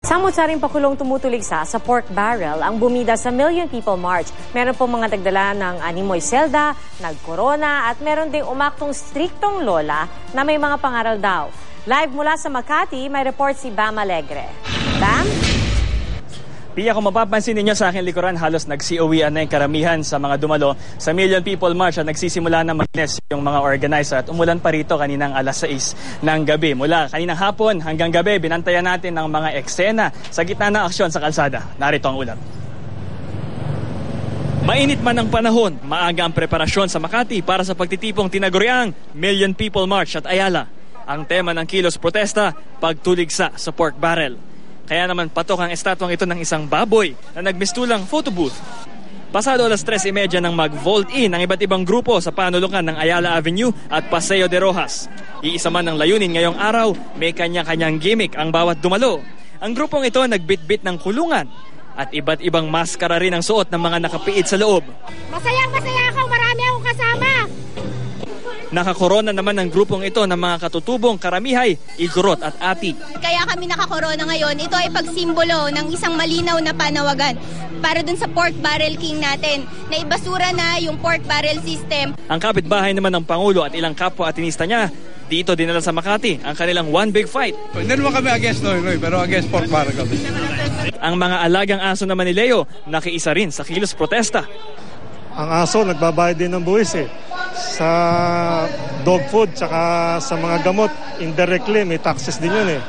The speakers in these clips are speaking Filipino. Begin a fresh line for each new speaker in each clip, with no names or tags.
Samot-saring pakulong tumutulig sa pork barrel ang bumida sa Million People March. Meron pong mga dagdala ng animoy selda, nagkorona at meron ding umaktong striktong lola na may mga pangaral daw. Live mula sa Makati, may report si Bam Alegre. Bam?
Pia, kung mapapansin ninyo sa aking likuran, halos nag-COE-an na yung karamihan sa mga dumalo sa Million People March at nagsisimula na mag-nest yung mga organizer at umulan pa rito kaninang alas 6 ng gabi. Mula kaninang hapon hanggang gabi, binantayan natin ng mga eksena sa gitna ng aksyon sa kalsada. Narito ang ulat. Mainit man ang panahon, maaga ang preparasyon sa Makati para sa pagtitipong tinaguriang Million People March at Ayala. Ang tema ng kilos protesta, pagtuligsa sa pork barrel. Kaya naman patok ang estatwang ito ng isang baboy na nagmistulang photo booth. Pasado alas 3:30 nang mag-vault in ang iba't ibang grupo sa panulukan ng Ayala Avenue at Paseo de Rojas. Iisa man ang layunin ngayong araw, may kanya-kanyang gimmick ang bawat dumalo. Ang grupong ito nagbitbit ng kulungan at iba't ibang maskara rin ang suot ng mga nakapiit sa loob.
Masaya ako, marami akong kasama.
Nakakorona naman ang grupong ito ng mga katutubong karamihay, igorot at ati.
Kaya kami nakakorona ngayon. Ito ay pagsimbolo ng isang malinaw na panawagan para dun sa pork barrel king natin na ibasura na yung pork barrel system.
Ang kapitbahay naman ng Pangulo at ilang kapwa-atinista niya, dito dinala sa Makati ang kanilang one big fight.
Hindi naman kami against Noy, pero against pork barrel kami.
Ang mga alagang aso naman ni Leo, nakiisa rin sa kilos protesta.
Ang aso nagbabayad din ng buwis sa dog food tsaka sa mga gamot. Indirectly may taxes din yun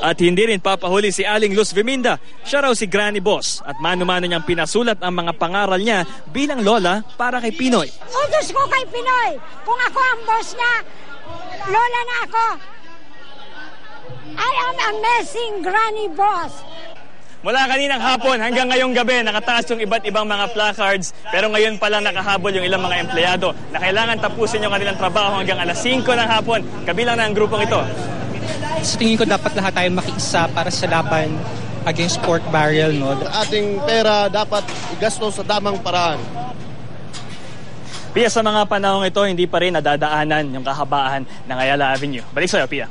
At hindi rin papahuli si Aling Luz Viminda. Siya raw si Granny Boss at mano-mano niyang pinasulat ang mga pangaral niya bilang lola para kay Pinoy.
Utos ko kay Pinoy. Kung ako ang boss niya, lola na ako. I am amazing Granny Boss.
Mula kaninang hapon hanggang ngayong gabi, nakataas yung iba't ibang mga placards. Pero ngayon pa lang nakahabol yung ilang mga empleyado na kailangan tapusin yung kanilang trabaho hanggang alas 5 ng hapon. Kabilang na ang grupong ito.
Sa tingin ko dapat lahat tayo makiisa para sa laban against pork barrel. No?
Ating pera dapat igastos sa tamang paraan.
Pia, sa mga panahong ito, hindi pa rin nadadaanan yung kahabaan ng Ayala Avenue. Balik sa'yo, Pia.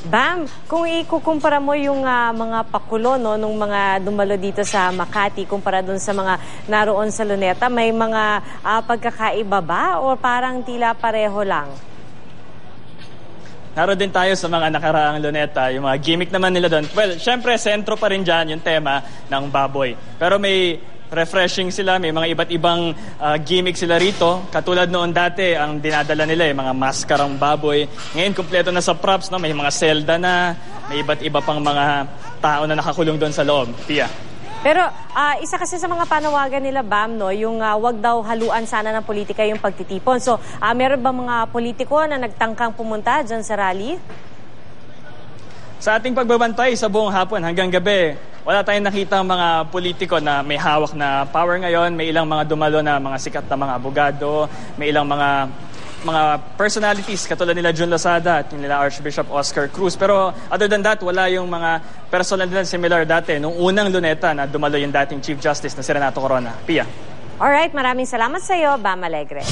Bam, kung ikukumpara mo yung mga pakulo nung mga dumalo dito sa Makati kumpara dun sa mga naroon sa Luneta, may mga pagkakaiba ba o parang tila pareho lang?
Naroon din tayo sa mga nakaraang Luneta, yung mga gimmick naman nila doon. Well, syempre, sentro pa rin dyan yung tema ng baboy. Pero may refreshing sila, may mga iba't ibang gimmick sila rito. Katulad noon dati, ang dinadala nila yung mga maskarang baboy. Ngayon, kumpleto na sa props, no? May mga selda na, may iba't iba pang mga tao na nakakulong doon sa loob. Pia.
Pero isa kasi sa mga panawagan nila, Bam, no, yung wag daw haluan sana ng politika yung pagtitipon. So, meron ba mga politiko na nagtangkang pumunta dyan sa rally?
Sa ating pagbabantay sa buong hapon hanggang gabi, wala tayong nakita mga politiko na may hawak na power ngayon. May ilang mga dumalo na mga sikat na mga abogado, may ilang mga personalities katulad nila Jun Lozada at nila Archbishop Oscar Cruz. Pero other than that, wala yung mga personal na similar dati nung unang Luneta na dumalo yung dating Chief Justice na si Renato Corona. Pia.
Alright, maraming salamat sa iyo, Bam Alegre.